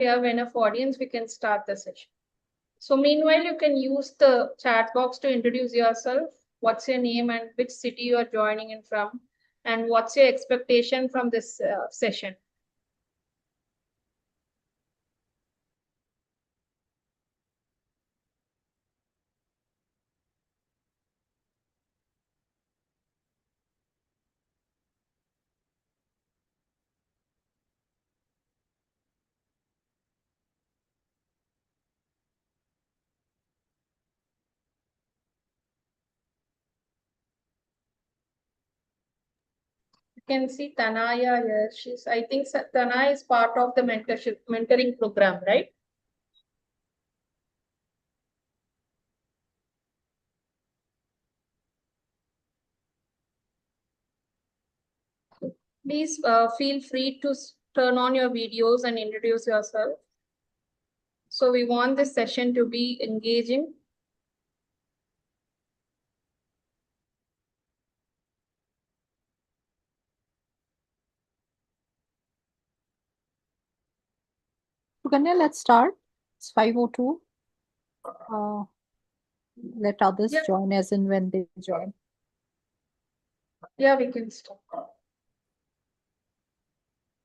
We have enough audience, we can start the session. So meanwhile, you can use the chat box to introduce yourself. What's your name and which city you are joining in from? And what's your expectation from this session? You can see Tanaya here. I think Tanaya is part of the mentoring program, right? Please feel free to turn on your videos and introduce yourself. So we want this session to be engaging. Suganya, let's start. It's 5:02. Let others join as and when they join. Yeah, we can start.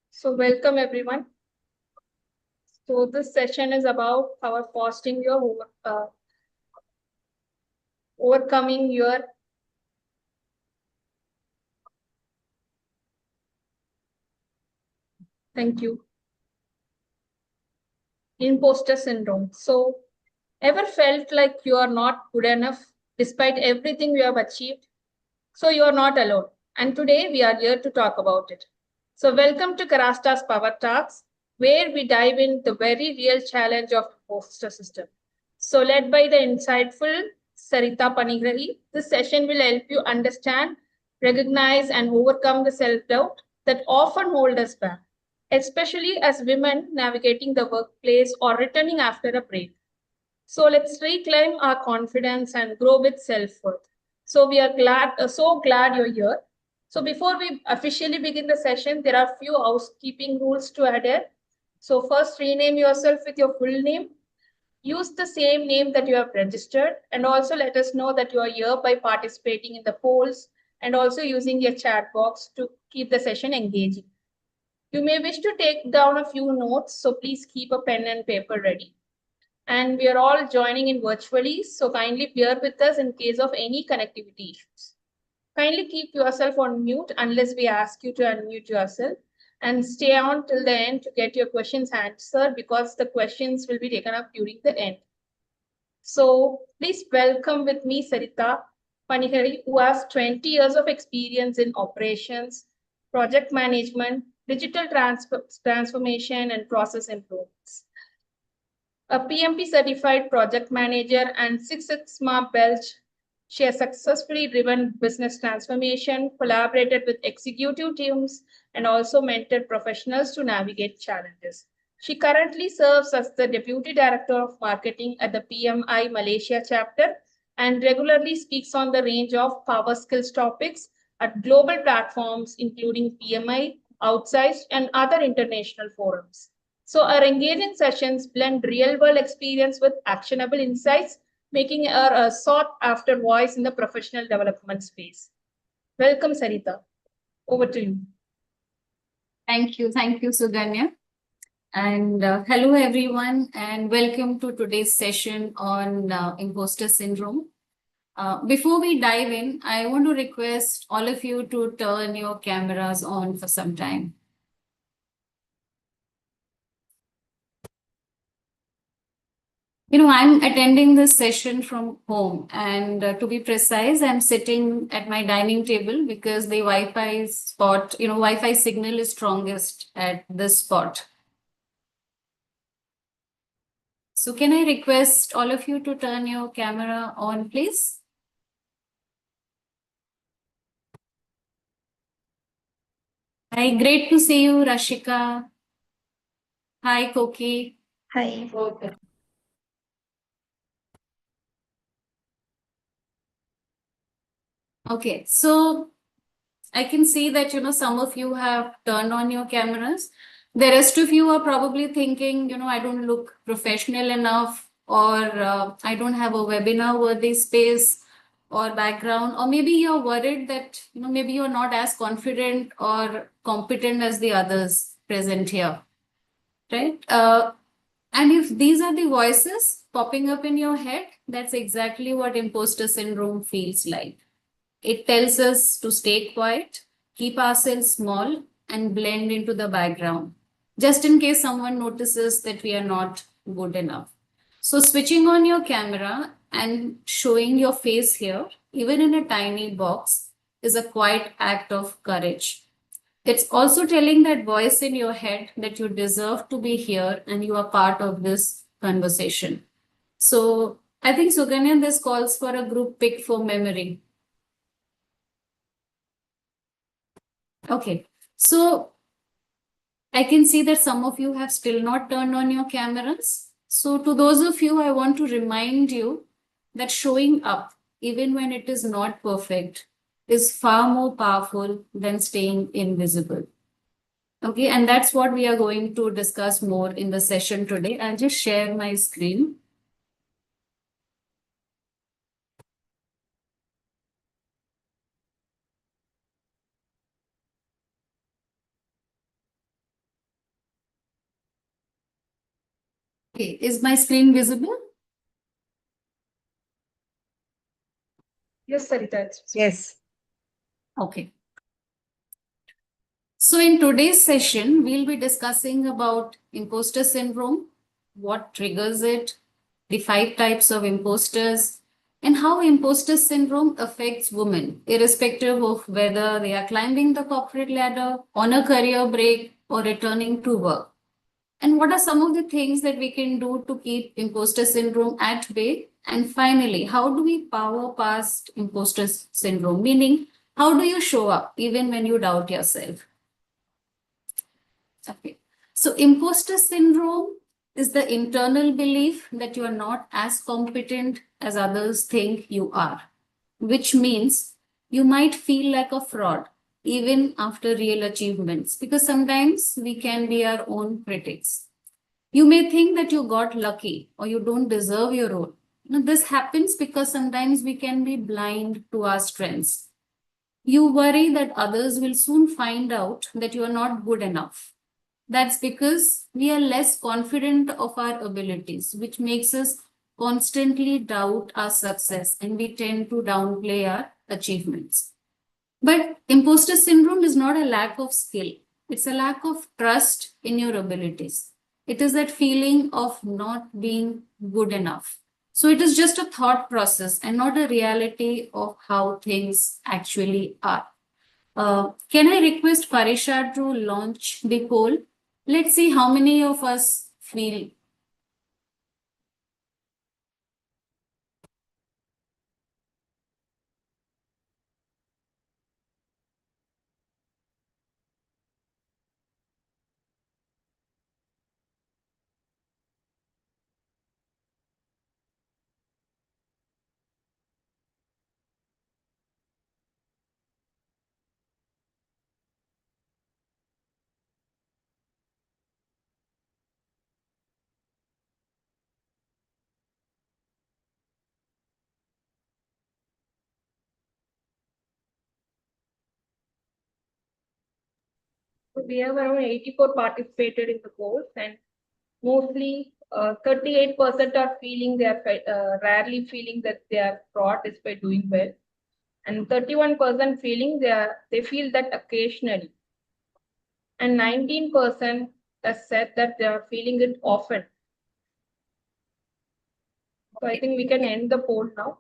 So welcome everyone. So this session is about our fostering your overcoming your imposter syndrome. So ever felt like you are not good enough despite everything you have achieved? So you are not alone. And today we are here to talk about it. So welcome to Kérastase Power Talks, where we dive in the very real challenge of imposter system. So led by the insightful Sarita Panigrahi, this session will help you understand, recognize, and overcome the self-doubt that often hold us back, especially as women navigating the workplace or returning after a break. So let's reclaim our confidence and grow with self-worth. So we are so glad you're here. So before we officially begin the session, there are few housekeeping rules to adhere. So first, rename yourself with your full name. Use the same name that you have registered, and also let us know that you are here by participating in the polls and also using your chat box to keep the session engaging. You may wish to take down a few notes, so please keep a pen and paper ready. And we are all joining in virtually, so kindly bear with us in case of any connectivity issues. Kindly keep yourself on mute unless we ask you to unmute yourself, and stay on till the end to get your questions answered, because the questions will be taken up during the end. So please welcome with me Sarita Panigrahi, who has 20 years of experience in operations, project management, digital transformation, and process improvements. A PMP certified project manager and Six Sigma belt, she has successfully driven business transformation, collaborated with executive teams, and also mentored professionals to navigate challenges. She currently serves as the Deputy Director of Marketing at the PMI Malaysia chapter and regularly speaks on the range of power skills topics at global platforms, including PMI, Outsized, and other international forums. So our engaging sessions blend real-world experience with actionable insights, making her a sought-after voice in the professional development space. Welcome, Sarita. Over to you. Thank you, Suganya. And hello, everyone, and welcome to today's session on imposter syndrome. Before we dive in, I want to request all of you to turn your cameras on for some time. I'm attending this session from home, and to be precise, I'm sitting at my dining table because the Wi-Fi signal is strongest at this spot. So can I request all of you to turn your camera on, please? Hi, great to see you, Rashika. Hi, Koki. Hi. Okay, so I can see that, some of you have turned on your cameras. The rest of you are probably thinking, I don't look professional enough, or I don't have a webinar worthy space or background, or maybe you're worried that, maybe you're not as confident or competent as the others present here, right? And if these are the voices popping up in your head, that's exactly what imposter syndrome feels like. It tells us to stay quiet, keep ourselves small, and blend into the background, just in case someone notices that we are not good enough. So, switching on your camera and showing your face here, even in a tiny box, is a quiet act of courage. It's also telling that voice in your head that you deserve to be here and you are part of this conversation. So, I think Suganya, this calls for a group pick for memory. Okay, so I can see that some of you have still not turned on your cameras. So to those of you, I want to remind you that showing up, even when it is not perfect, is far more powerful than staying invisible. Okay, and that's what we are going to discuss more in the session today. I'll just share my screen. Okay, is my screen visible? Yes, Sarita. Yes. Okay. So in today's session, we'll be discussing about imposter syndrome, what triggers it, the 5 types of imposters, and how imposter syndrome affects women, irrespective of whether they are climbing the corporate ladder, on a career break, or returning to work. And what are some of the things that we can do to keep imposter syndrome at bay? And finally, how do we power past imposter syndrome? Meaning, how do you show up even when you doubt yourself? Okay. So imposter syndrome is the internal belief that you are not as competent as others think you are, which means you might feel like a fraud even after real achievements, because sometimes we can be our own critics. You may think that you got lucky or you don't deserve your role. Now, this happens because sometimes we can be blind to our strengths. You worry that others will soon find out that you are not good enough. That's because we are less confident of our abilities, which makes us constantly doubt our success and we tend to downplay our achievements. But imposter syndrome is not a lack of skill, it's a lack of trust in your abilities. It is that feeling of not being good enough. So it is just a thought process and not a reality of how things actually are. Can I request Farisha to launch the poll? Let's see how many of us feel. So we have around 84 participated in the course, and mostly 38% are feeling they are rarely feeling that they are fraud despite doing well, and 31% feeling they feel that occasionally, and 19% has said that they are feeling it often. So I think we can end the poll now.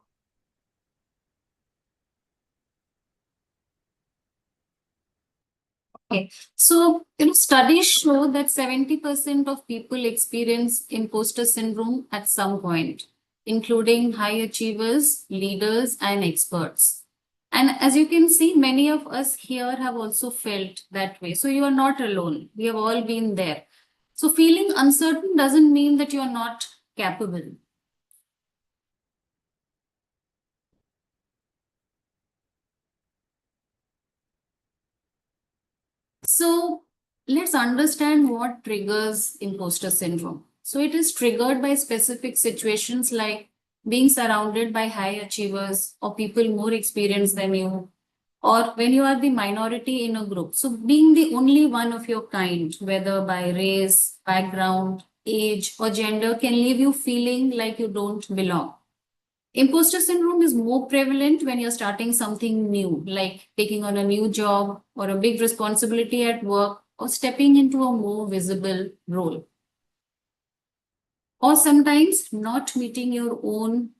Okay, so studies show that 70% of people experience imposter syndrome at some point, including high achievers, leaders, and experts. And as you can see, many of us here have also felt that way. So you are not alone. We have all been there. So feeling uncertain doesn't mean that you are not capable. So let's understand what triggers imposter syndrome. So it is triggered by specific situations like being surrounded by high achievers or people more experienced than you, or when you are the minority in a group. So being the only one of your kind, whether by race, background, age, or gender, can leave you feeling like you don't belong. Imposter syndrome is more prevalent when you're starting something new, like taking on a new job or a big responsibility at work or stepping into a more visible role. Or sometimes not meeting your own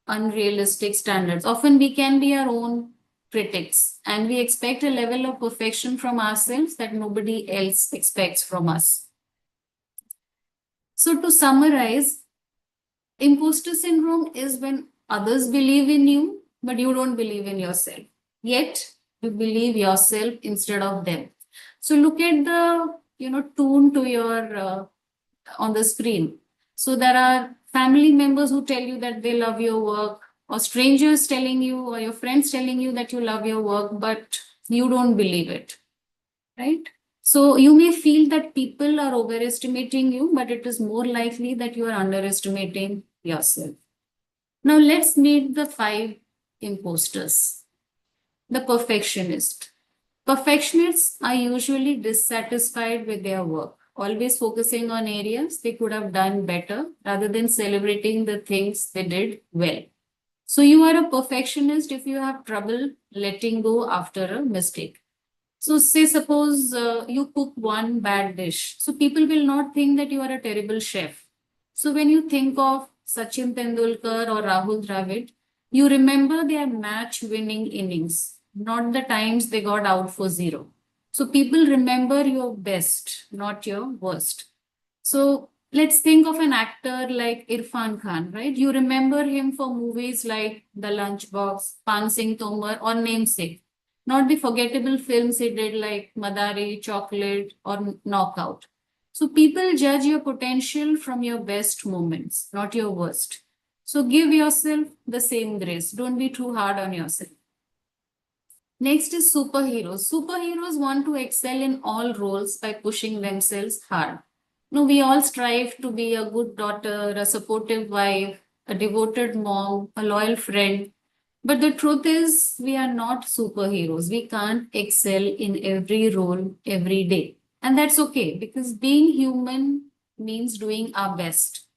unrealistic standards. Often we can be our own critics and we expect a level of perfection from ourselves that nobody else expects from us. So, to summarize, imposter syndrome is when others believe in you, but you don't believe in yourself. Yet you believe yourself instead of them. So look at the tune to your on the screen. So there are family members who tell you that they love your work, or strangers telling you, or your friends telling you that you love your work, but you don't believe it, right? So you may feel that people are overestimating you, but it is more likely that you are underestimating yourself. Now let's meet the 5 imposters. The perfectionist. Perfectionists are usually dissatisfied with their work, always focusing on areas they could have done better rather than celebrating the things they did well. So you are a perfectionist if you have trouble letting go after a mistake. So say suppose you cook one bad dish. So people will not think that you are a terrible chef. So when you think of Sachin Tendulkar or Rahul Dravid, you remember their match winning innings, not the times they got out for 0. So people remember your best, not your worst. So let's think of an actor like Irfan Khan, right? You remember him for movies like The Lunchbox, Pan Singh Tomar, or Namesake, not the forgettable films he did like Madari, Chocolate, or Knockout. So people judge your potential from your best moments, not your worst. So give yourself the same grace. Don't be too hard on yourself. Next is superheroes. Superheroes want to excel in all roles by pushing themselves hard. No, we all strive to be a good daughter, a supportive wife, a devoted mom, a loyal friend. But the truth is, we are not superheroes. We can't excel in every role every day. And that's okay because being human means doing our best.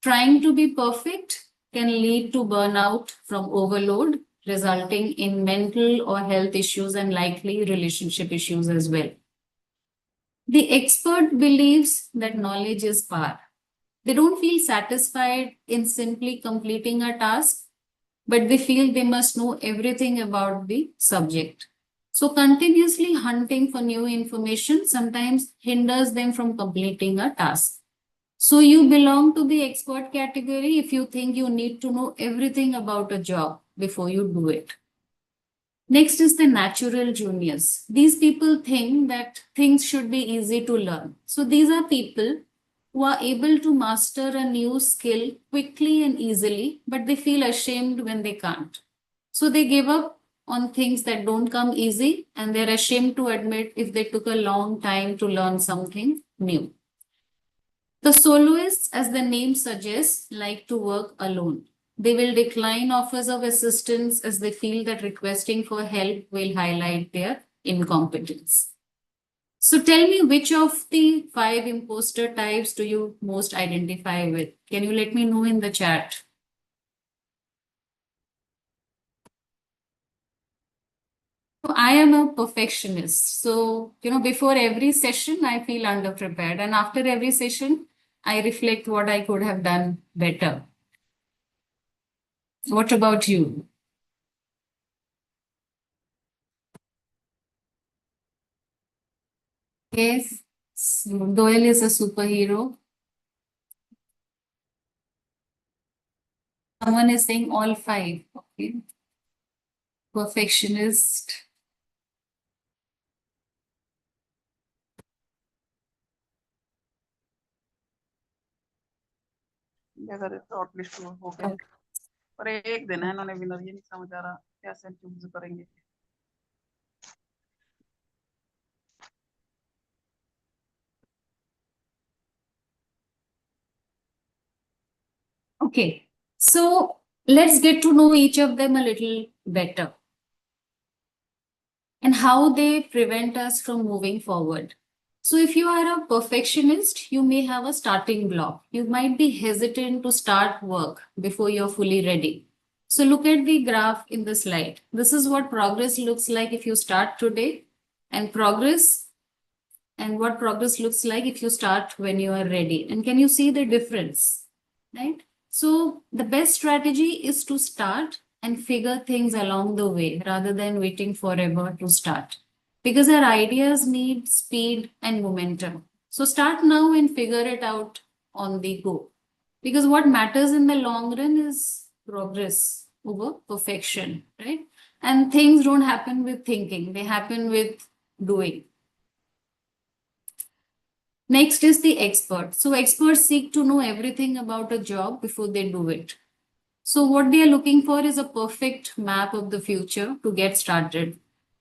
Trying to be perfect can lead to burnout from overload, resulting in mental or health issues and likely relationship issues as well. The expert believes that knowledge is power. They don't feel satisfied in simply completing a task, but they feel they must know everything about the subject. So, continuously hunting for new information sometimes hinders them from completing a task. So, you belong to the expert category if you think you need to know everything about a job before you do it. Next is the natural juniors. These people think that things should be easy to learn. So these are people who are able to master a new skill quickly and easily, but they feel ashamed when they can't. So they give up on things that don't come easy and they're ashamed to admit if they took a long time to learn something new. The soloists, as the name suggests, like to work alone. They will decline offers of assistance as they feel that requesting for help will highlight their incompetence. So tell me, which of the 5 imposter types do you most identify with? Can you let me know in the chat? I am a perfectionist. So, before every session, I feel underprepared. And after every session, I reflect what I could have done better. What about you? Yes, Doyle is a superhero. Someone is saying all 5. Okay. Perfectionist. अगर short list हो गया और एक दिन है इन्होंने winner ये नहीं समझ आ रहा कैसे चूज करेंगे Okay, so let's get to know each of them a little better and how they prevent us from moving forward. So, if you are a perfectionist, you may have a starting block. You might be hesitant to start work before you're fully ready. So, look at the graph in the slide. This is what progress looks like if you start today, and what progress looks like if you start when you are ready. And can you see the difference? Right? So, the best strategy is to start and figure things along the way rather than waiting forever to start. Because our ideas need speed and momentum. So, start now and figure it out on the go. Because what matters in the long run is progress over perfection, right? And things don't happen with thinking, they happen with doing. Next is the expert. So experts seek to know everything about a job before they do it. So what they are looking for is a perfect map of the future to get started.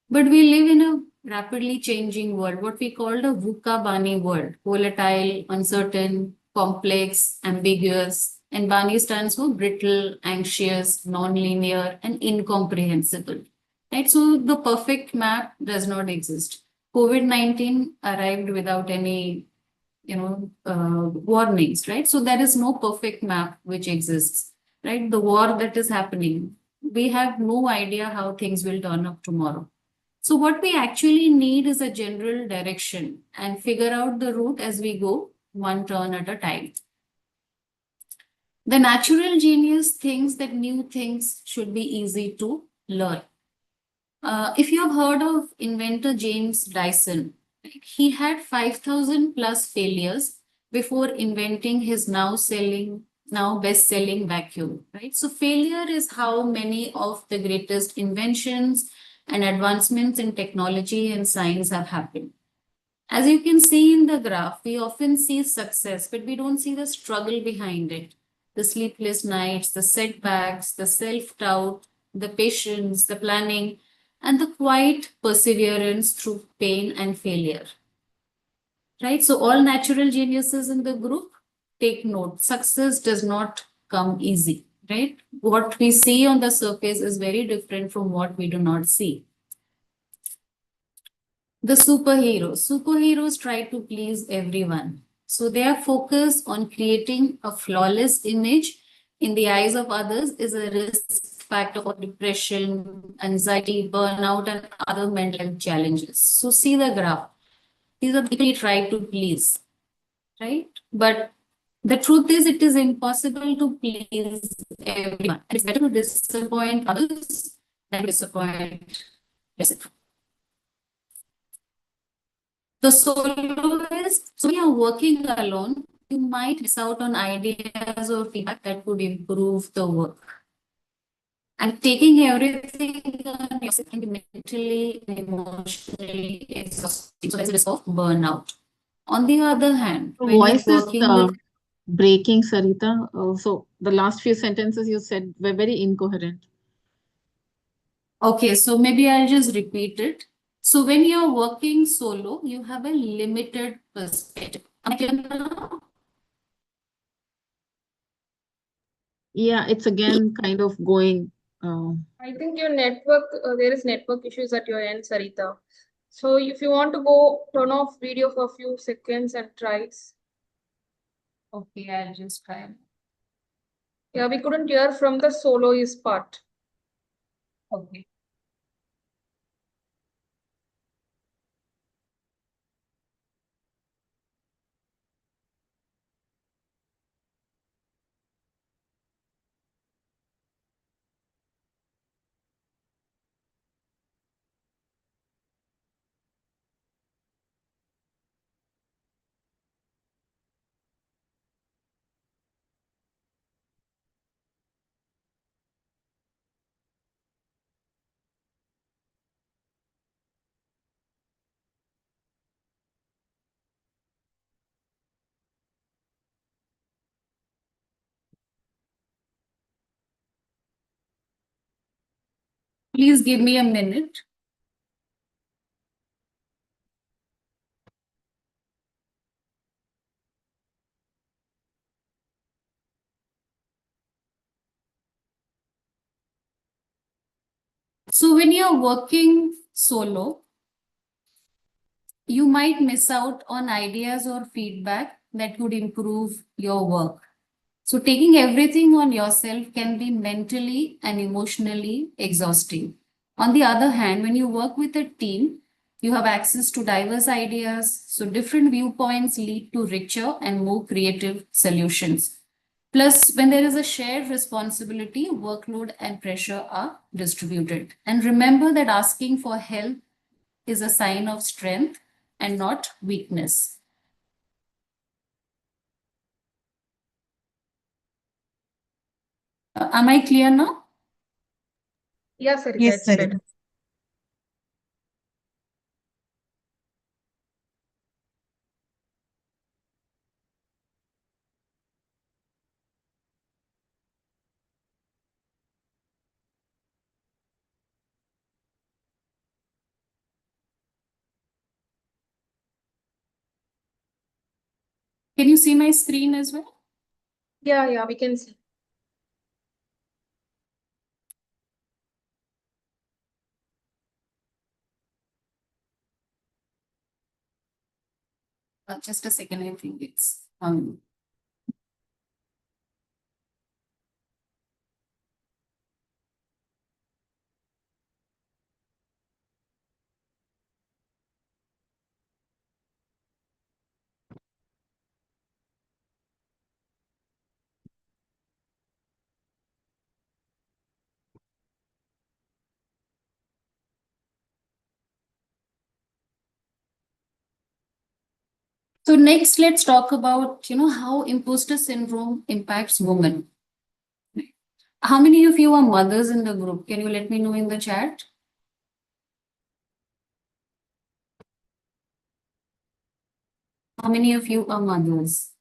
But we live in a rapidly changing world, what we call the VUCA Bani world, volatile, uncertain, complex, ambiguous. And Bani stands for brittle, anxious, non-linear, and incomprehensible. Right? So the perfect map does not exist. COVID-19 arrived without any warnings, right? So there is no perfect map which exists, right? The war that is happening, we have no idea how things will turn up tomorrow. So what we actually need is a general direction and figure out the route as we go, one turn at a time. The natural genius thinks that new things should be easy to learn. If you have heard of inventor James Dyson, right, he had 5,000 plus failures before inventing his now best-selling vacuum, right? So failure is how many of the greatest inventions and advancements in technology and science have happened. As you can see in the graph, we often see success, but we don't see the struggle behind it. The sleepless nights, the setbacks, the self-doubt, the patience, the planning, and the quiet perseverance through pain and failure. Right? So all natural geniuses in the group, take note, success does not come easy, right? What we see on the surface is very different from what we do not see. The superheroes. Superheroes try to please everyone. So their focus on creating a flawless image in the eyes of others is a risk factor for depression, anxiety, burnout, and other mental health challenges. So see the graph. These are people we try to please, right? But the truth is, it is impossible to please everyone. It's better to disappoint others than disappoint yourself. The soloist, so when you're working alone, you might miss out on ideas or feedback that could improve the work. And taking everything on yourself can be mentally and emotionally exhausting. So there's a risk of burnout. On the other hand, Your when you're voice is working with breaking, Sarita. So the last few sentences you said were very incoherent. okay, so maybe I'll just repeat it. So when you're working solo, you have a limited perspective. Am I clear now? Yeah, it's again kind of going. I think your network, there is network issues at your end, Sarita. So if you want to go turn off video for a few seconds and try it. Okay, I'll just try. Yeah, we couldn't hear from the soloist part. Okay. Please give me a minute. So when you're working solo, you might miss out on ideas or feedback that could improve your work. So taking everything on yourself can be mentally and emotionally exhausting. On the other hand, when you work with a team, you have access to diverse ideas. So different viewpoints lead to richer and more creative solutions. Plus, when there is a shared responsibility, workload and pressure are distributed. And remember that asking for help is a sign of strength and not weakness. Am I clear now? Yeah, Sarita, Yes, it's Sarita. better. Can you see my screen as well? Yeah, we can see. Just a second, I think it's So next, let's talk about, how imposter syndrome impacts women. How many of you are mothers in the group? Can you let me know in the chat? How many of you are mothers?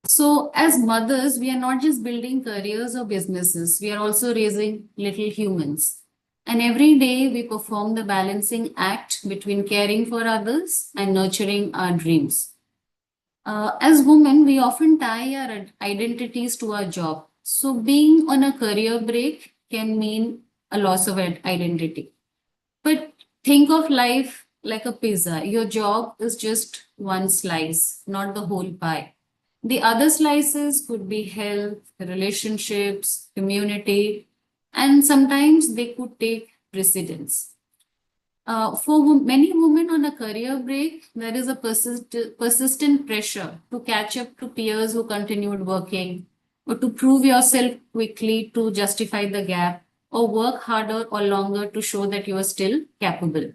So as mothers, we are not just building careers or businesses, we are also raising little humans. And every day we perform the balancing act between caring for others and nurturing our dreams. As women, we often tie our identities to our job. So being on a career break can mean a loss of identity. But think of life like a pizza. Your job is just one slice, not the whole pie. The other slices could be health, relationships, community, and sometimes they could take precedence. For many women on a career break, there is a persistent pressure to catch up to peers who continued working, or to prove yourself quickly to justify the gap, or work harder or longer to show that you are still capable.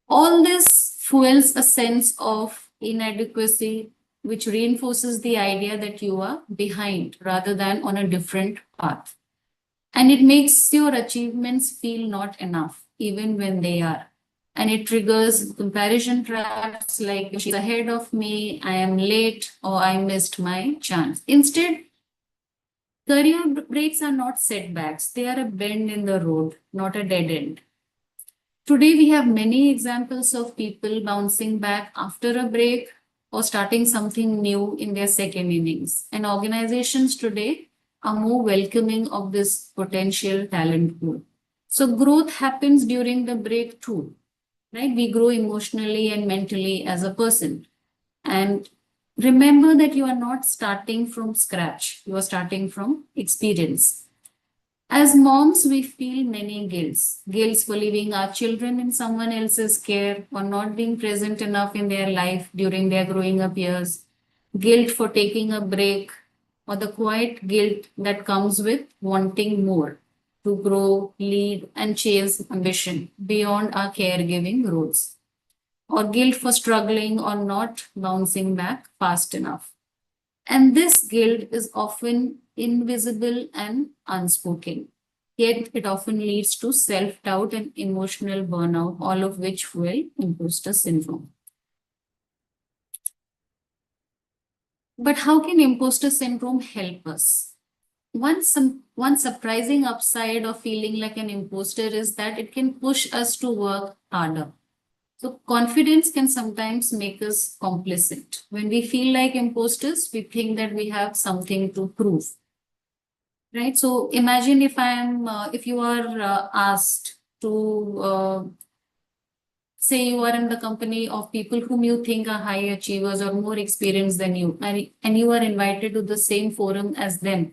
All this fuels a sense of inadequacy, which reinforces the idea that you are behind rather than on a different path. And it makes your achievements feel not enough, even when they are. And it triggers comparison traps like she's ahead of me, I am late, or I missed my chance. Instead, career breaks are not setbacks, they are a bend in the road, not a dead end. Today, we have many examples of people bouncing back after a break or starting something new in their second innings. And organizations today are more welcoming of this potential talent pool. So, growth happens during the break too, right? We grow emotionally and mentally as a person. And remember that you are not starting from scratch, you are starting from experience. As moms, we feel many guilts. Guilts for leaving our children in someone else's care or not being present enough in their life during their growing up years. Guilt for taking a break, or the quiet guilt that comes with wanting more to grow, lead, and chase ambition beyond our caregiving roles. Or guilt for struggling or not bouncing back fast enough. And this guilt is often invisible and unspoken. Yet it often leads to self doubt and emotional burnout, all of which fuel imposter syndrome. But how can imposter syndrome help us? One surprising upside of feeling like an imposter is that it can push us to work harder. So confidence can sometimes make us complicit. When we feel like imposters, we think that we have something to prove. right? So imagine if you are asked to, say you are in the company of people whom you think are high achievers or more experienced than you, and you are invited to the same forum as them,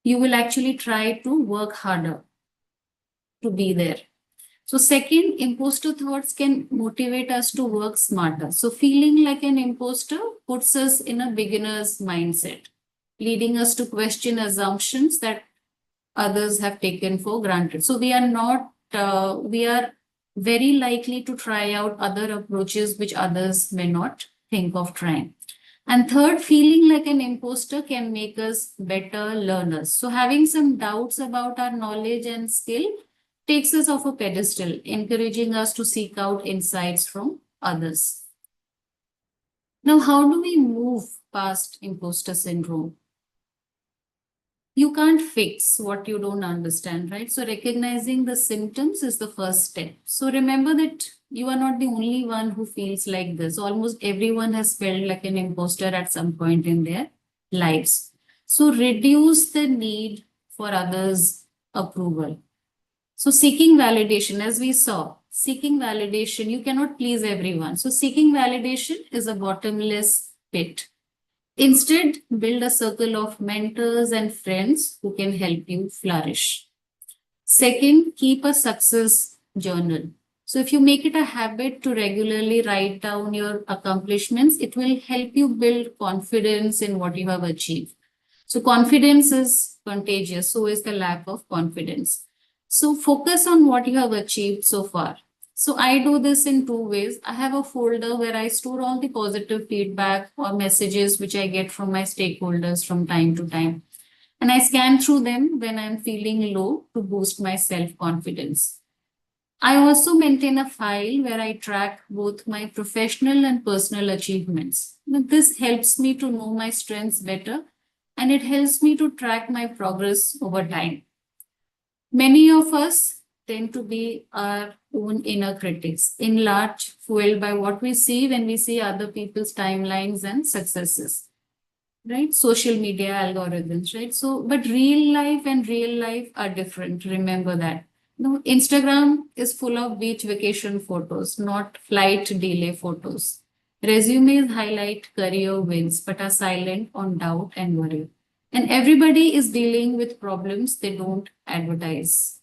you will actually try to work harder to be there. So second, imposter thoughts can motivate us to work smarter. So feeling like an imposter puts us in a beginner's mindset, leading us to question assumptions that others have taken for granted. So we are very likely to try out other approaches which others may not think of trying. And third, feeling like an imposter can make us better learners. So having some doubts about our knowledge and skill takes us off a pedestal, encouraging us to seek out insights from others. Now, how do we move past imposter syndrome? You can't fix what you don't understand, right? So recognizing the symptoms is the first step. So remember that you are not the only one who feels like this. Almost everyone has felt like an imposter at some point in their lives. So reduce the need for others' approval. So seeking validation, as we saw, seeking validation, you cannot please everyone. So seeking validation is a bottomless pit. Instead, build a circle of mentors and friends who can help you flourish. Second, keep a success journal. So if you make it a habit to regularly write down your accomplishments, it will help you build confidence in what you have achieved. So confidence is contagious, so is the lack of confidence. So focus on what you have achieved so far. So I do this in two ways. I have a folder where I store all the positive feedback or messages which I get from my stakeholders from time to time. And I scan through them when I'm feeling low to boost my self-confidence. I also maintain a file where I track both my professional and personal achievements. This helps me to know my strengths better, and it helps me to track my progress over time. Many of us tend to be our own inner critics, in large fueled by what we see when we see other people's timelines and successes, right? Social media algorithms, right? So, but real life are different. Remember that. No, Instagram is full of beach vacation photos, not flight delay photos. Resumes highlight career wins, but are silent on doubt and worry. And everybody is dealing with problems they don't advertise.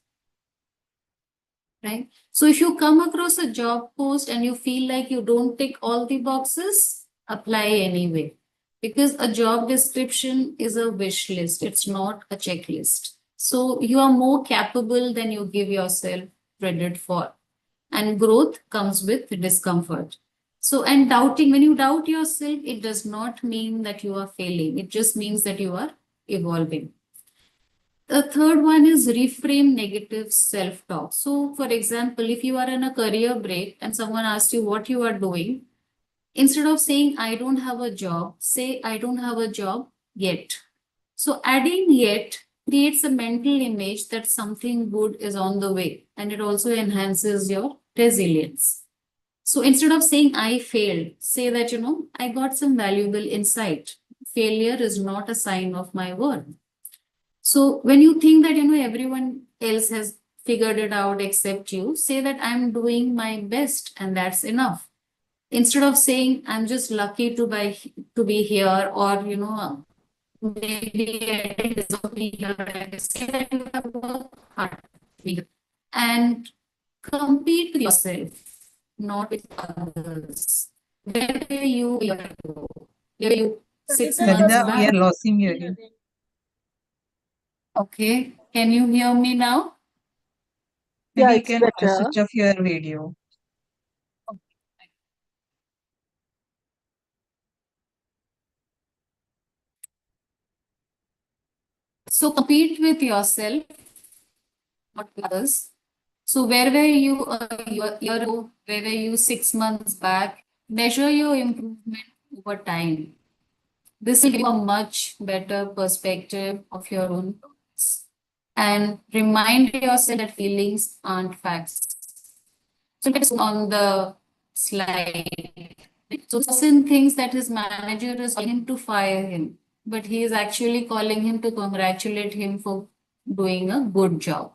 Right? So if you come across a job post and you feel like you don't tick all the boxes, apply anyway. Because a job description is a wish list, it's not a checklist. So you are more capable than you give yourself credit for. And growth comes with discomfort. So, and doubting, when you doubt yourself, it does not mean that you are failing, it just means that you are evolving. The third one is reframe negative self-talk. So, for example, if you are in a career break and someone asks you what you are doing, instead of saying, I don't have a job, say, I don't have a job yet. So, adding yet creates a mental image that something good is on the way, and it also enhances your resilience. So, instead of saying, I failed, say that, I got some valuable insight. Failure is not a sign of my worth. So when you think that everyone else has figured it out except you, say that I'm doing my best and that's enough. Instead of saying I'm just lucky to be here, or maybe I didn't deserve to be here, I say that you have worked hard to be here. And compete with yourself, not with others. Where were you a year ago? Where were you 6 months Sarita, we are back? losing you again. Okay, can you hear me now? Yeah, Maybe you it's can better. switch off your video. So compete with yourself, not with others. So where were you a year ago? Where were you 6 months back? Measure your improvement over time. This will give you a much better perspective of your own thoughts. And remind yourself that feelings aren't facts. So it's on the slide. So Sin thinks that his manager is calling him to fire him. but he is actually calling him to congratulate him for doing a good job.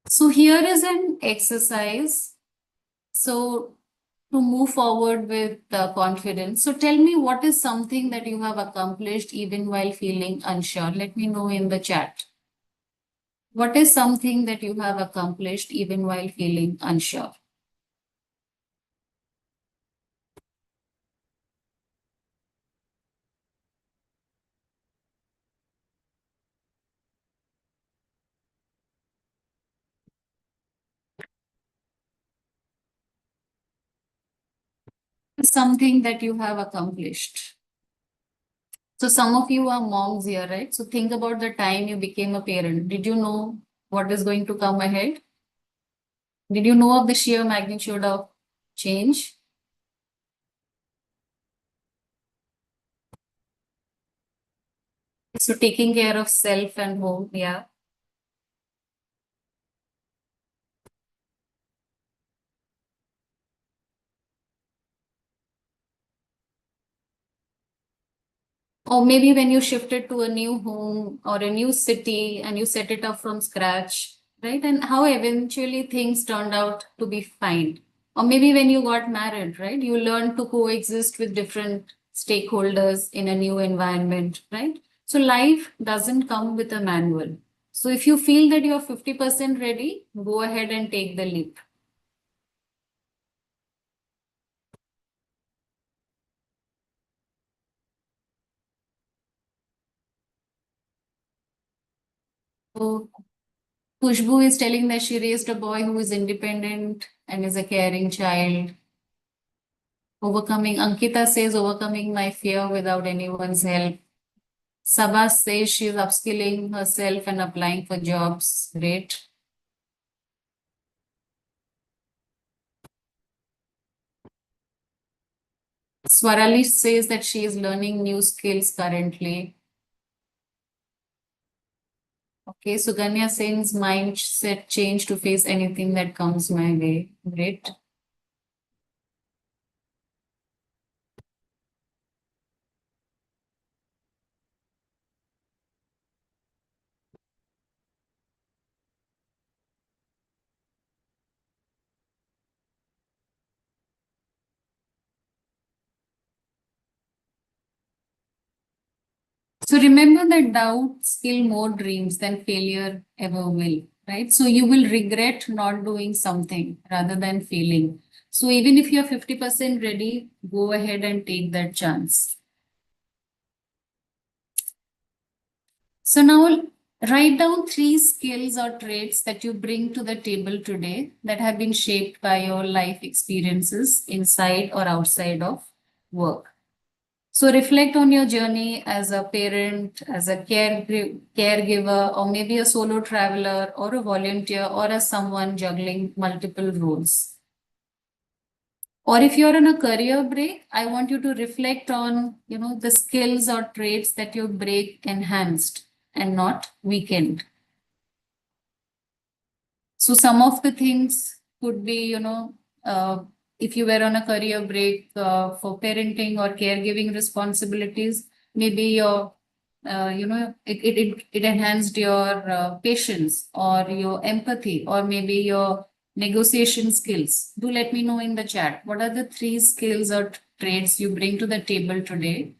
So here is an exercise. So to move forward with confidence. So tell me, what is something that you have accomplished even while feeling unsure? Let me know in the chat. What is something that you have accomplished even while feeling unsure? Something that you have accomplished. So some of you are moms here, right? So think about the time you became a parent. Did you know what is going to come ahead? Did you know of the sheer magnitude of change? So taking care of self and home, yeah. Or maybe when you shifted to a new home or a new city and you set it up from scratch, right? And how eventually things turned out to be fine. Or maybe when you got married, right? You learned to coexist with different stakeholders in a new environment, right? So life doesn't come with a manual. So if you feel that you're 50% ready, go ahead and take the leap. So Kushbu is telling that she raised a boy who is independent and is a caring child. Ankita says, overcoming my fear without anyone's help. Sabha says she's upskilling herself and applying for jobs. Great. Swarali says that she is learning new skills currently. Okay, Suganya Singh's mindset change to face anything that comes my way. Great. So remember that doubts kill more dreams than failure ever will, right? So you will regret not doing something rather than failing. So even if you're 50% ready, go ahead and take that chance. So now write down 3 skills or traits that you bring to the table today that have been shaped by your life experiences inside or outside of work. So reflect on your journey as a parent, as a caregiver, or maybe a solo traveler, or a volunteer, or as someone juggling multiple roles. Or if you're on a career break, I want you to reflect on, the skills or traits that your break enhanced and not weakened. So some of the things could be, if you were on a career break for parenting or caregiving responsibilities, maybe your, it enhanced your patience or your empathy or maybe your negotiation skills. Do let me know in the chat. What are the 3 skills or traits you bring to the table today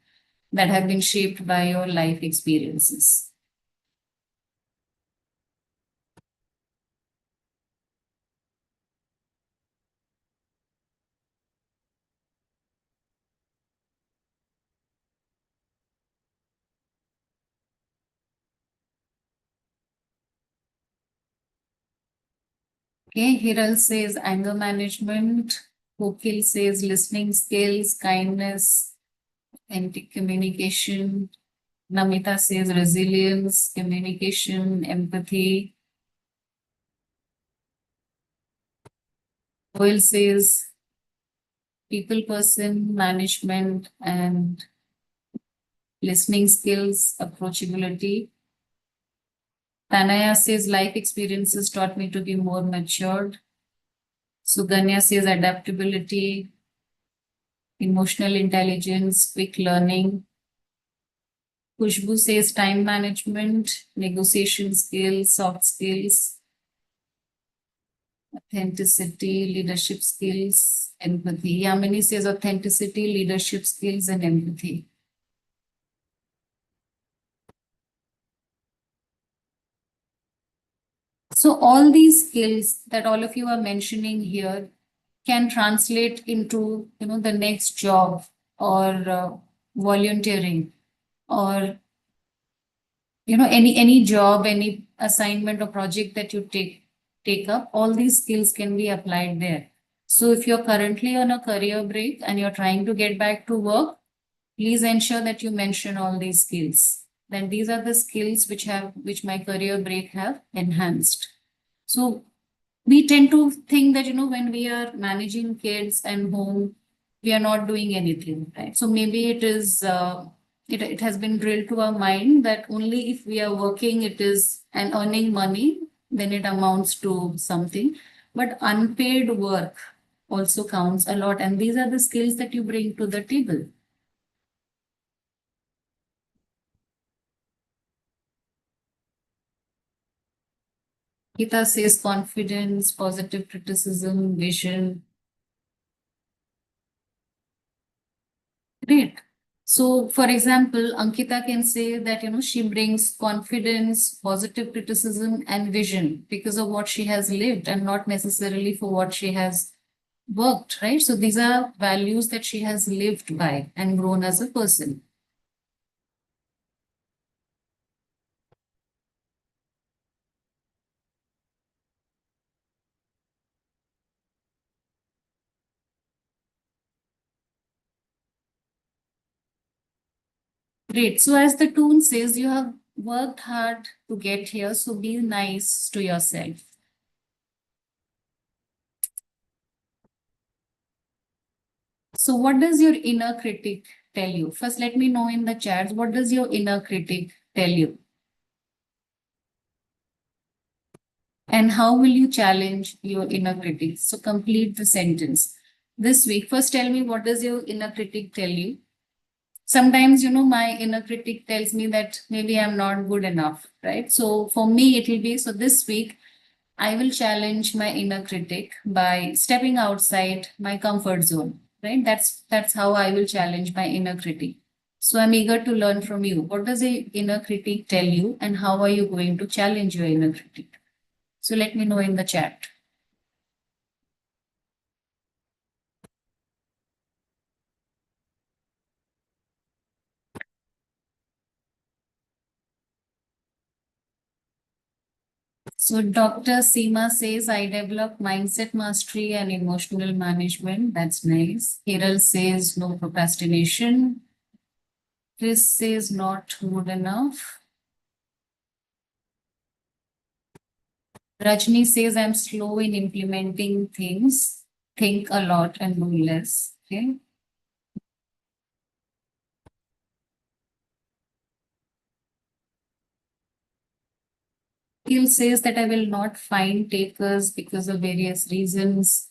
that have been shaped by your life experiences? Okay, Hiral says anger management. Kokil says listening skills, kindness, authentic communication. Namita says resilience, communication, empathy. Oil says people person, management, and listening skills, approachability. Tanaya says life experiences taught me to be more matured. Suganya says adaptability. emotional intelligence, quick learning. Khushbu says time management, negotiation skills, soft skills, authenticity, leadership skills, empathy. Yamini says authenticity, leadership skills, and empathy. So all these skills that all of you are mentioning here can translate into, the next job or volunteering or, any job, any assignment or project that you take up. All these skills can be applied there. So if you're currently on a career break and you're trying to get back to work, please ensure that you mention all these skills. Then these are the skills which my career break have enhanced. So we tend to think that, when we are managing kids and home, we are not doing anything, right? So maybe it is, it has been drilled to our mind that only if we are working, it is and earning money, then it amounts to something. But unpaid work also counts a lot. And these are the skills that you bring to the table. Gita says confidence, positive criticism, vision. Great. So, for example, Ankita can say that, she brings confidence, positive criticism, and vision because of what she has lived and not necessarily for what she has worked, right? So, these are values that she has lived by and grown as a person. Great. So, as the tune says, you have worked hard to get here. So, be nice to yourself. So, what does your inner critic tell you? First, let me know in the chats, what does your inner critic tell you? And how will you challenge your inner critic? So, complete the sentence. This week, first tell me, what does your inner critic tell you? Sometimes, my inner critic tells me that maybe I'm not good enough, right? So, for me, it will be, so this week, I will challenge my inner critic by stepping outside my comfort zone, right? That's how I will challenge my inner critic. So I'm eager to learn from you. What does a inner critic tell you, and how are you going to challenge your inner critic? So let me know in the chat. So Dr. Seema says, I develop mindset mastery and emotional management. That's nice. Hiral says, no procrastination. Chris says, not good enough. Rajni says, I'm slow in implementing things, think a lot and do less. Okay. He says that I will not find takers because of various reasons.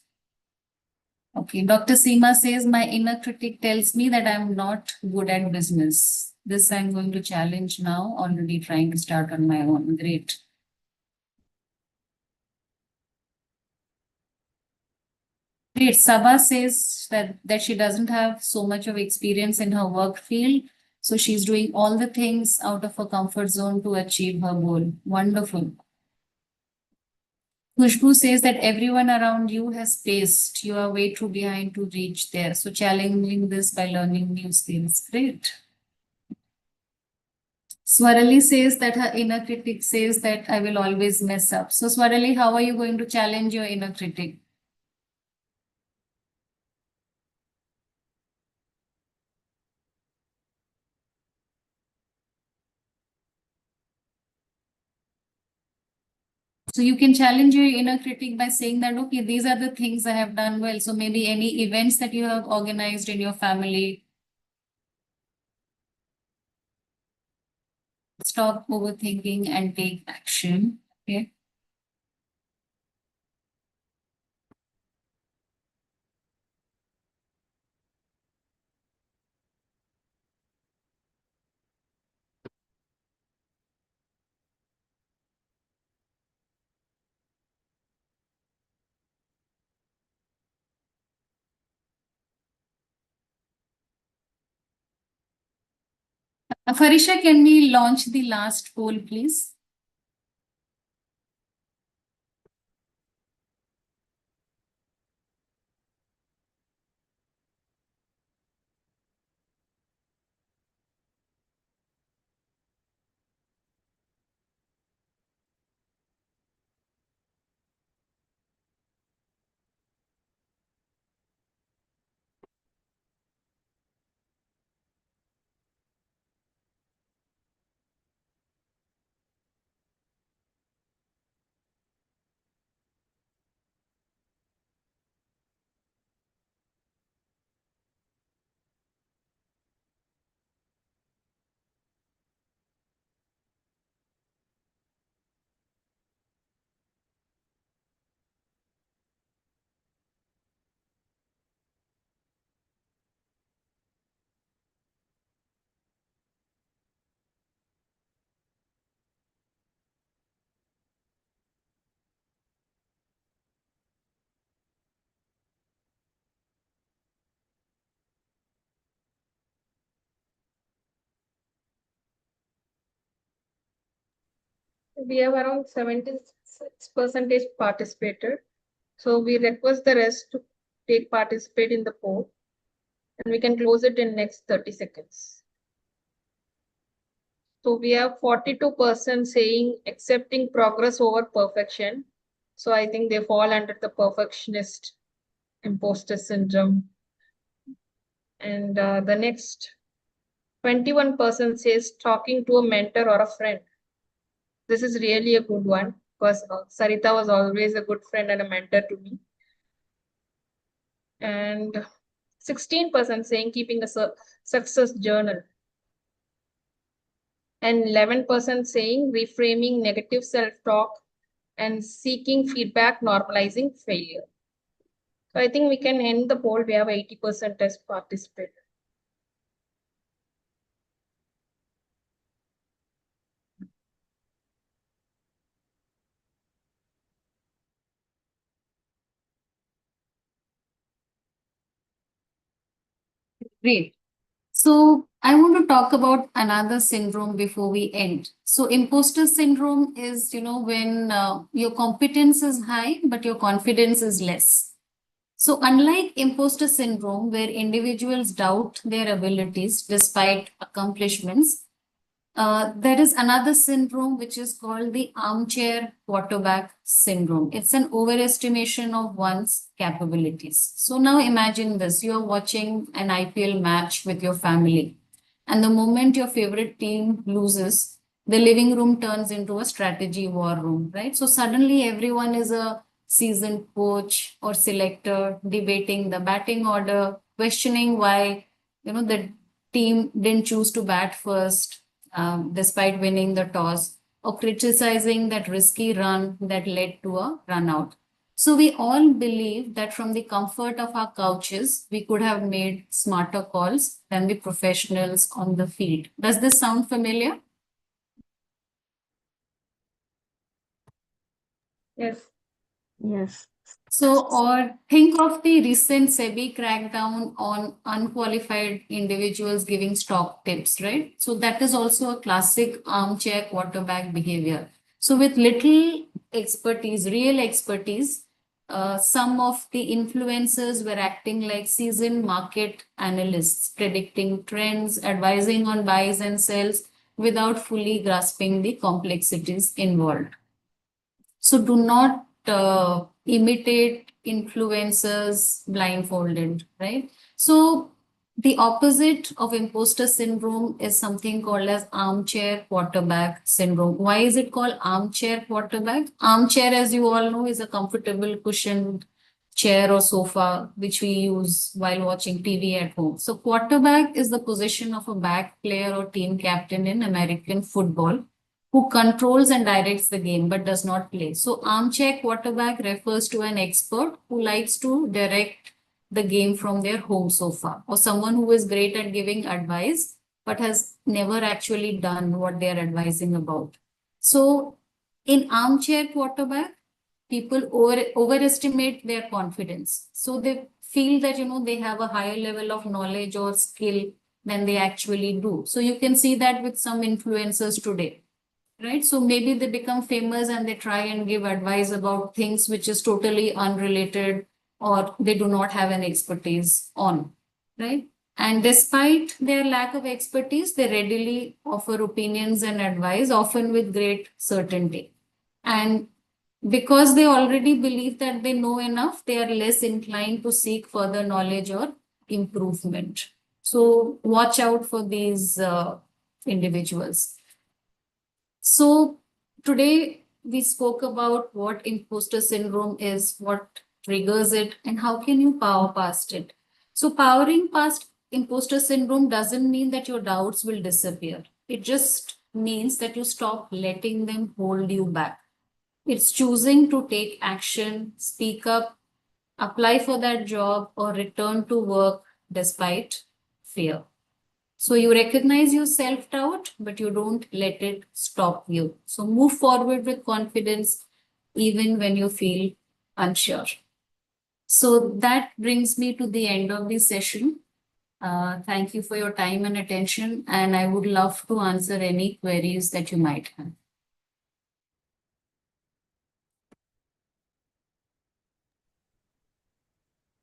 Okay. Dr. Seema says, my inner critic tells me that I'm not good at business. This I'm going to challenge now, already trying to start on my own. Great. Great. Sabha says that she doesn't have so much of experience in her work field. So she's doing all the things out of her comfort zone to achieve her goal. Wonderful. Khushbu says that everyone around you has paced. You are way too behind to reach there. So challenging this by learning new skills. Great. Swarali says that her inner critic says that I will always mess up. So Swarali, how are you going to challenge your inner critic? So you can challenge your inner critic by saying that, okay, these are the things I have done well. So maybe any events that you have organized in your family. Stop overthinking and take action. Okay. Farisha, can we launch the last poll, please? We have around 76% participated. So we request the rest to participate in the poll, and we can close it in next 30 seconds. So we have 42% saying accepting progress over perfection. So I think they fall under the perfectionist imposter syndrome. And the next 21% says talking to a mentor or a friend. This is really a good one because Sarita was always a good friend and a mentor to me. And 16% saying keeping a success journal. And 11% saying reframing negative self-talk and seeking feedback, normalizing failure. So I think we can end the poll. We have 80% as participate. Great. So I want to talk about another syndrome before we end. So imposter syndrome is, when your competence is high, but your confidence is less. So unlike imposter syndrome, where individuals doubt their abilities despite accomplishments, there is another syndrome which is called the armchair quarterback syndrome. It's an overestimation of one's capabilities. So now imagine this, you're watching an IPL match with your family, and the moment your favorite team loses, the living room turns into a strategy war room, right? So suddenly everyone is a seasoned coach or selector debating the batting order, questioning why, the team didn't choose to bat first despite winning the toss, or criticizing that risky run that led to a run out. So we all believe that from the comfort of our couches, we could have made smarter calls than the professionals on the field. Does this sound familiar? Yes. Yes. So, or think of the recent SEBI crackdown on unqualified individuals giving stock tips, right? So that is also a classic armchair quarterback behavior. So with little expertise, real expertise, some of the influencers were acting like seasoned market analysts, predicting trends, advising on buys and sells without fully grasping the complexities involved. So do not imitate influencers blindfolded, right? So the opposite of imposter syndrome is something called as armchair quarterback syndrome. Why is it called armchair quarterback? Armchair, as you all know, is a comfortable cushioned chair or sofa which we use while watching TV at home. So quarterback is the position of a back player or team captain in American football who controls and directs the game but does not play. So armchair quarterback refers to an expert who likes to direct the game from their home sofa, or someone who is great at giving advice but has never actually done what they are advising about. So in armchair quarterback, people overestimate their confidence. So they feel that they have a higher level of knowledge or skill than they actually do. So you can see that with some influencers today, right? So maybe they become famous and they try and give advice about things which is totally unrelated or they do not have an expertise on, right? And despite their lack of expertise, they readily offer opinions and advice, often with great certainty. And because they already believe that they know enough, they are less inclined to seek further knowledge or improvement. So watch out for these individuals. So today we spoke about what imposter syndrome is, what triggers it, and how can you power past it. So powering past imposter syndrome doesn't mean that your doubts will disappear. It just means that you stop letting them hold you back. It's choosing to take action, speak up, apply for that job, or return to work despite fear. So you recognize your self-doubt, but you don't let it stop you. So move forward with confidence, even when you feel unsure. So that brings me to the end of this session. Thank you for your time and attention, and I would love to answer any queries that you might have.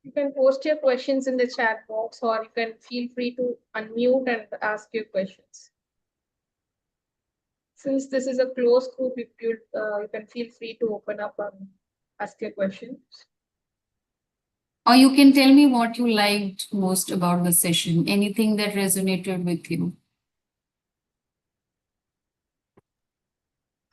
You can post your questions in the chat box, or you can feel free to unmute and ask your questions. Since this is a closed group, you can feel free to open up and ask your questions. Or you can tell me what you liked most about the session, anything that resonated with you.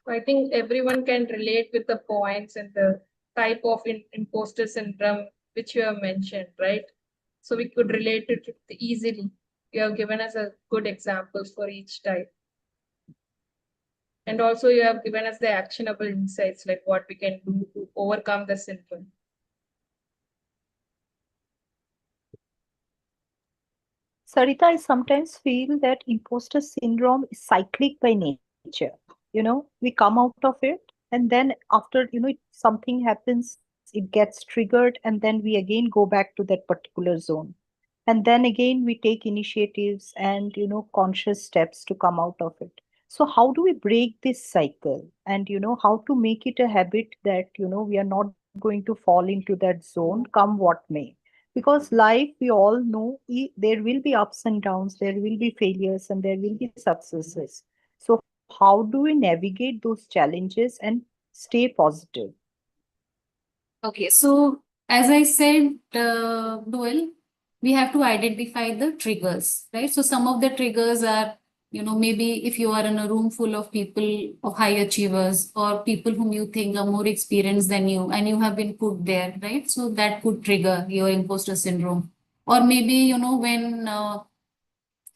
I think everyone can relate with the points and the type of imposter syndrome which you have mentioned, right? So we could relate it easily. You have given us a good examples for each type. And also you have given us the actionable insights, like what we can do to overcome the syndrome. Sarita, I sometimes feel that imposter syndrome is cyclic by nature. We come out of it, and then after, something happens, it gets triggered, and then we again go back to that particular zone. And then again, we take initiatives and, conscious steps to come out of it. So how do we break this cycle? And, how to make it a habit that, we are not going to fall into that zone, come what may. Because life, we all know, there will be ups and downs, there will be failures, and there will be successes. So how do we navigate those challenges and stay positive? Okay, so as I said, Duel, we have to identify the triggers, right? So some of the triggers are, maybe if you are in a room full of people of high achievers or people whom you think are more experienced than you and you have been put there, right? So that could trigger your imposter syndrome. Or maybe, when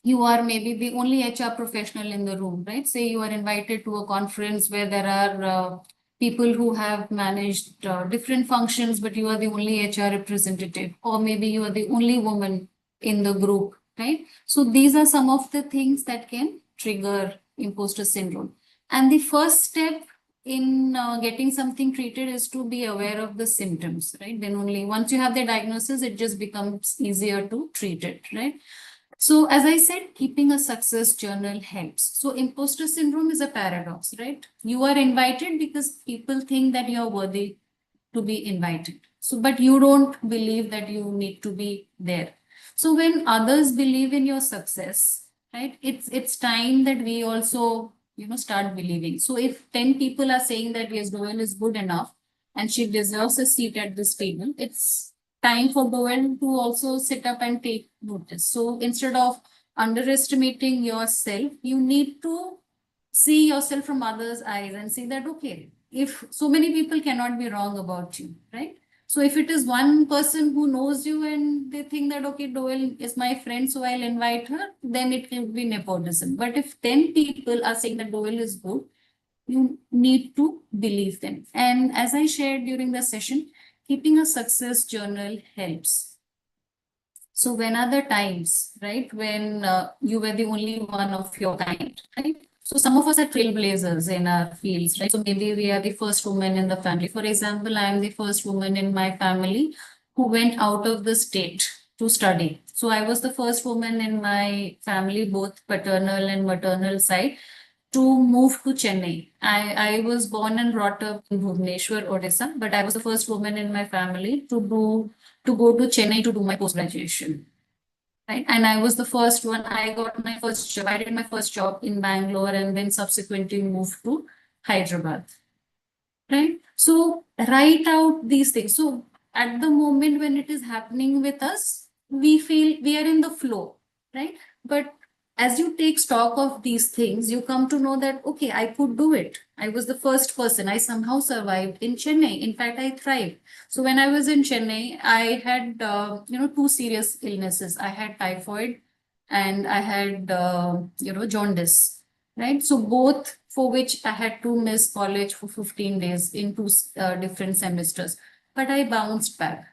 you are maybe the only HR professional in the room, right? Say you are invited to a conference where there are people who have managed different functions, but you are the only HR representative, or maybe you are the only woman in the group, right? So these are some of the things that can trigger imposter syndrome. And the first step in getting something treated is to be aware of the symptoms, right? Then only once you have the diagnosis, it just becomes easier to treat it, right? So as I said, keeping a success journal helps. So imposter syndrome is a paradox, right? You are invited because people think that you're worthy to be invited. So, but you don't believe that you need to be there. So when others believe in your success, right, it's time that we also, start believing. So if 10 people are saying that yes, Doel is good enough and she deserves a seat at this table, it's time for Doel to also sit up and take notice. So instead of underestimating yourself, you need to see yourself from others' eyes and see that, okay, if so many people cannot be wrong about you, right? So if it is one person who knows you and they think that, okay, Doel is my friend, so I'll invite her, then it can be nepotism. But if 10 people are saying that Doel is good, you need to believe them. And as I shared during the session, keeping a success journal helps. So when are the times, right, when you were the only one of your kind, right? So some of us are trailblazers in our fields, right? So maybe we are the first woman in the family. For example, I am the first woman in my family who went out of the state to study. So I was the first woman in my family, both paternal and maternal side, to move to Chennai. I was born and brought up in Bhubaneswar, Odisha, but I was the first woman in my family to go to Chennai to do my post graduation. Right, and I was the first one. I got my first job. I did my first job in Bangalore, and then subsequently moved to Hyderabad. Right, so write out these things. So at the moment when it is happening with us, we feel we are in the flow, right? But as you take stock of these things, you come to know that, okay, I could do it. I was the first person. I somehow survived in Chennai. In fact, I thrived. So when I was in Chennai, I had, two serious illnesses. I had typhoid and I had, jaundice, right? So both for which I had to miss college for 15 days in two different semesters. But I bounced back.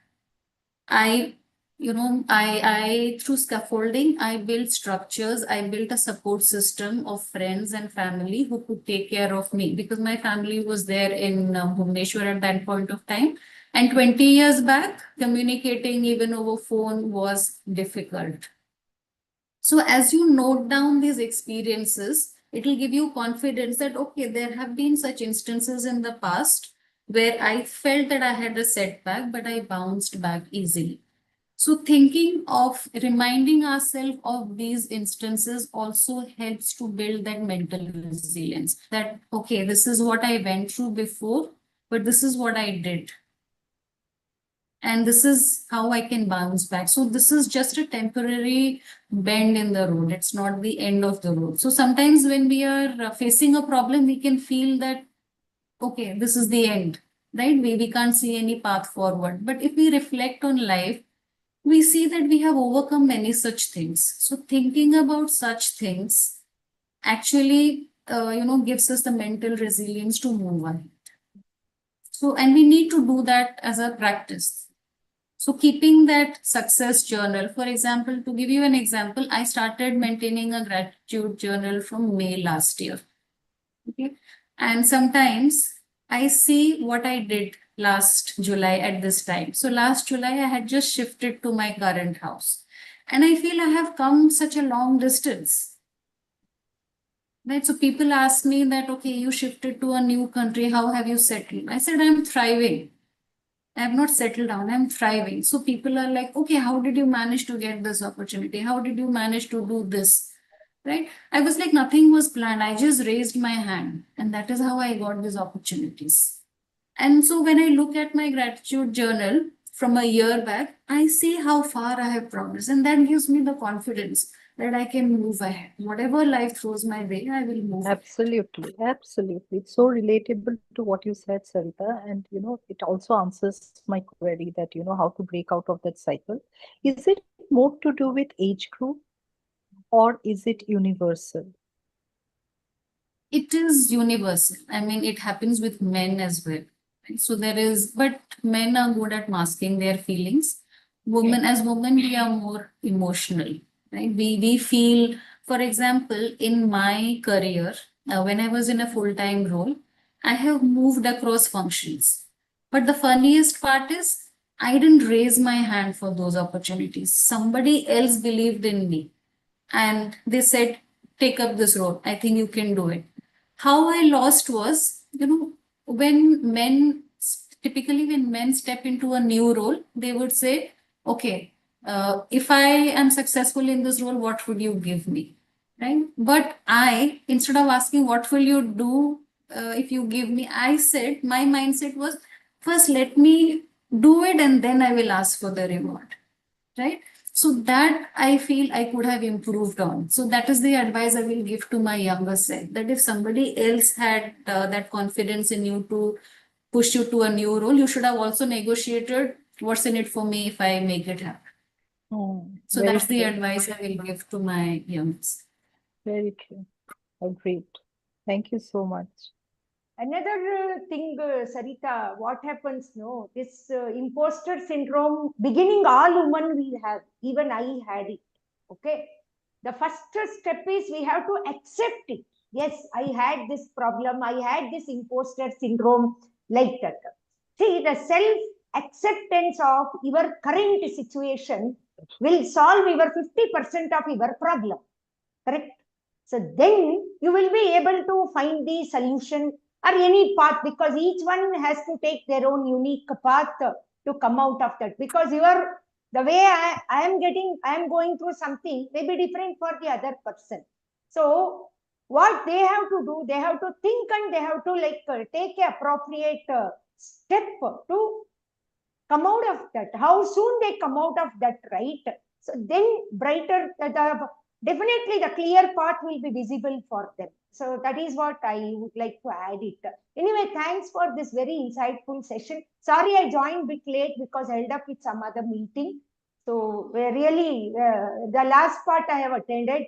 I through scaffolding, I built structures, I built a support system of friends and family who could take care of me because my family was there in Bhubaneswar at that point of time. And 20 years back, communicating even over phone was difficult. So as you note down these experiences, it will give you confidence that, okay, there have been such instances in the past where I felt that I had a setback, but I bounced back easily. So thinking of reminding ourselves of these instances also helps to build that mental resilience that, okay, this is what I went through before, but this is what I did. And this is how I can bounce back. So this is just a temporary bend in the road. It's not the end of the road. So sometimes when we are facing a problem, we can feel that, okay, this is the end, right? We can't see any path forward. But if we reflect on life, we see that we have overcome many such things. So thinking about such things actually, gives us the mental resilience to move on. So, and we need to do that as a practice. So keeping that success journal, for example, to give you an example, I started maintaining a gratitude journal from May last year. Okay. And sometimes I see what I did last July at this time. So last July, I had just shifted to my current house. And I feel I have come such a long distance. Right. So people ask me that, okay, you shifted to a new country. How have you settled? I said, I'm thriving. I have not settled down. I'm thriving. So people are like, okay, how did you manage to get this opportunity? How did you manage to do this? Right? I was like, nothing was planned. I just raised my hand. And that is how I got these opportunities. And so when I look at my gratitude journal from a year back, I see how far I have progressed. And that gives me the confidence that I can move ahead. Whatever life throws my way, I will move ahead. Absolutely, absolutely. It's so relatable to what you said, Sarita. And, it also answers my query that, how to break out of that cycle. Is it more to do with age group or is it universal? It is universal. I mean, it happens with men as well. Right? So there is, but men are good at masking their feelings. Women, as women, we are more emotional, right? We feel, for example, in my career, when I was in a full-time role, I have moved across functions. But the funniest part is, I didn't raise my hand for those opportunities. Somebody else believed in me and they said, take up this role. I think you can do it. How I lost was, when men, typically when men step into a new role, they would say, okay, if I am successful in this role, what would you give me? Right? But I, instead of asking, what will you do if you give me? I said, my mindset was, first let me do it and then I will ask for the reward. Right? So that I feel I could have improved on. So that is the advice I will give to my younger self, that if somebody else had that confidence in you to push you to a new role, you should have also negotiated what's in it for me if I make it happen. So Very that's the true. advice I will give to my youngest. Very true. Agreed. Thank you so much. Another thing, Sarita, what happens, no, this imposter syndrome, beginning all women will have, even I had it, okay? The first step is we have to accept it. Yes, I had this problem, I had this imposter syndrome, like that. See, the self-acceptance of your current situation will solve your 50% of your problem. Correct? So then you will be able to find the solution or any path, because each one has to take their own unique path to come out of that. Because the way I am going through something may be different for the other person. So what they have to do, they have to think and they have to take a appropriate step to come out of that. How soon they come out of that, right? So then definitely the clear path will be visible for them. So that is what I would like to add it. Anyway, thanks for this very insightful session. Sorry I joined a bit late because I held up with some other meeting. So really, the last part I have attended.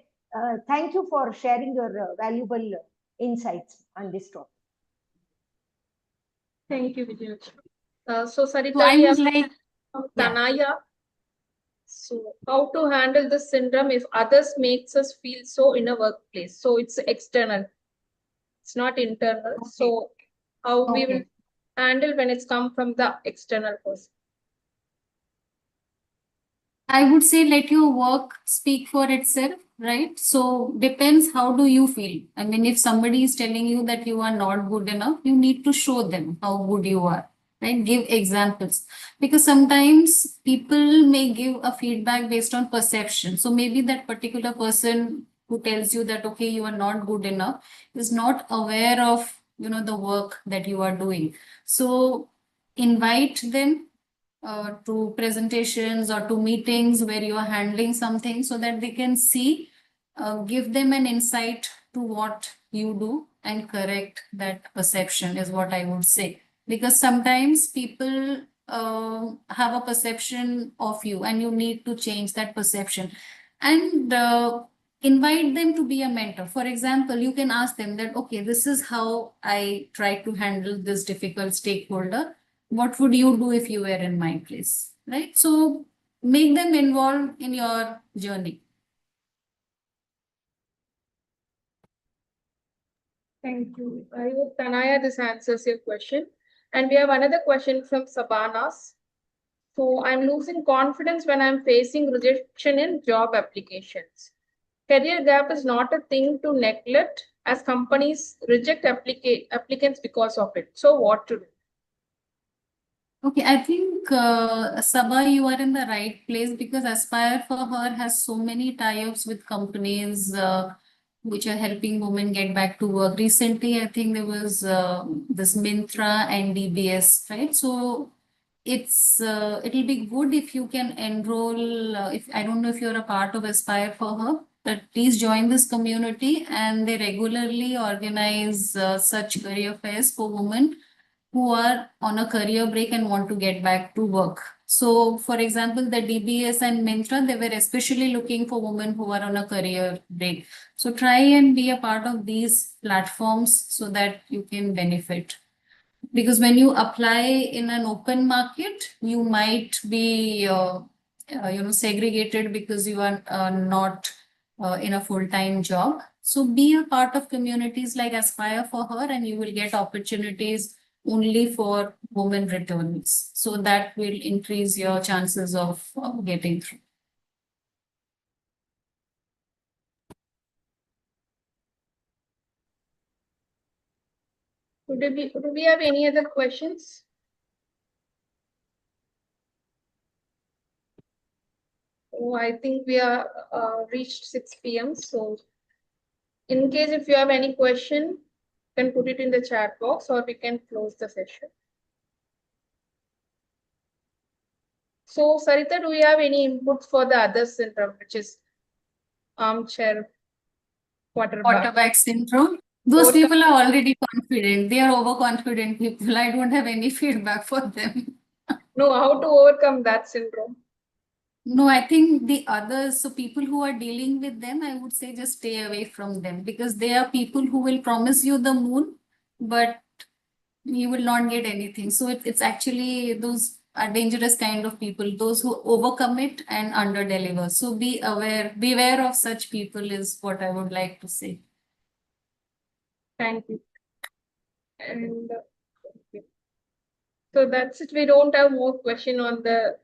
Thank you for sharing your valuable insights on this topic. Thank you, Vijay. So Sarita, So I we would have like, yeah. Tanaya. So how to handle this syndrome if others makes us feel so in a workplace? So it's external, it's not internal. Okay. So how we will Okay. handle when it's come from the external person? I would say let your work speak for itself, right? So depends how do you feel. I mean, if somebody is telling you that you are not good enough, you need to show them how good you are, right? Give examples, because sometimes people may give a feedback based on perception. So maybe that particular person who tells you that, okay, you are not good enough, is not aware of, the work that you are doing. So invite them to presentations or to meetings where you are handling something, so that they can see, give them an insight to what you do and correct that perception, is what I would say. Because sometimes people have a perception of you and you need to change that perception. And invite them to be a mentor. For example, you can ask them that, okay, this is how I try to handle this difficult stakeholder. What would you do if you were in my place, right? So make them involved in your journey. Thank you. I hope, Tanaya, this answers your question. And we have another question from Sabanas. So I'm losing confidence when I'm facing rejection in job applications. Career gap is not a thing to neglect, as companies reject applicants because of it. So what to do? Okay, I think Sabha, you are in the right place, because Aspire for Her has so many tie-ups with companies which are helping women get back to work. Recently, I think there was this Mintra and DBS, right? So it'll be good if you can enroll. If I don't know if you're a part of Aspire for Her, but please join this community, and they regularly organize such career fairs for women who are on a career break and want to get back to work. So, for example, the DBS and Mintra, they were especially looking for women who are on a career break. So, try and be a part of these platforms so that you can benefit. Because when you apply in an open market, you might be, segregated because you are not in a full-time job. So, be a part of communities like Aspire for Her, and you will get opportunities only for women returnees. So that will increase your chances of getting through. Do we have any other questions? Oh, I think we are reached 6 p.m. So in case if you have any question, you can put it in the chat box or we can close the session. So Sarita, do we have any input for the other syndrome, which is armchair Quarterback syndrome. Those people are already confident. They are overconfident people. I don't have any feedback for them. No, how to overcome that syndrome? No, I think the others, so people who are dealing with them, I would say just stay away from them, because they are people who will promise you the moon, but you will not get anything. So it's actually those are dangerous kind of people, those who overcome it and under deliver. So beware of such people is what I would like to say. Thank you. And okay. So that's it. We don't have more question on the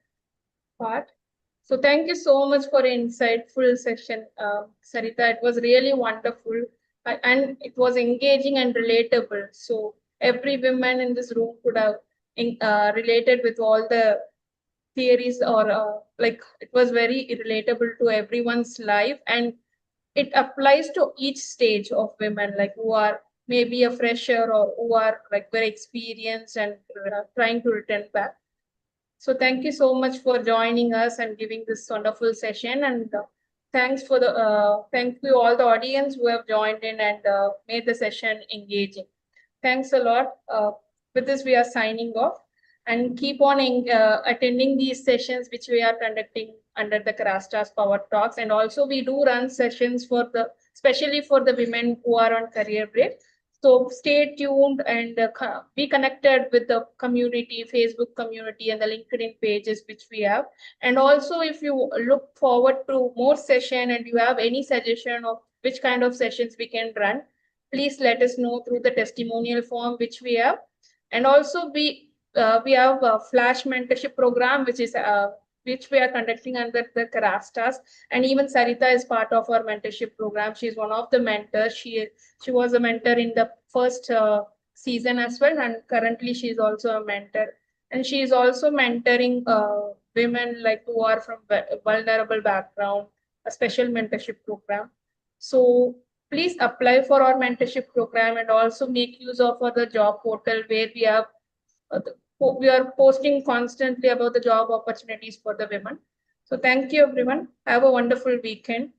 part. So thank you so much for an insightful session, Sarita. It was really wonderful and it was engaging and relatable. So every woman in this room could have related with all the theories or like it was very relatable to everyone's life, and it applies to each stage of women, like who are maybe a fresher or who are like very experienced and trying to return back. So thank you so much for joining us and giving this wonderful session. And thank you all the audience who have joined in and made the session engaging. Thanks a lot. With this, we are signing off and keep on attending these sessions which we are conducting under the Kérastase Power Talks. And also we do run sessions especially for the women who are on career break. So stay tuned and be connected with the community, Facebook community and the LinkedIn pages which we have. And also if you look forward to more session and you have any suggestion of which kind of sessions we can run, please let us know through the testimonial form which we have. And also we have a flash mentorship program which we are conducting under the Kérastase, and even Sarita is part of our mentorship program. She is one of the mentors. She was a mentor in the first season as well, and currently she is also a mentor. And she is also mentoring women like who are from vulnerable background, a special mentorship program. So please apply for our mentorship program and also make use of the job portal where we are posting constantly about the job opportunities for the women. So thank you everyone. Have a wonderful weekend.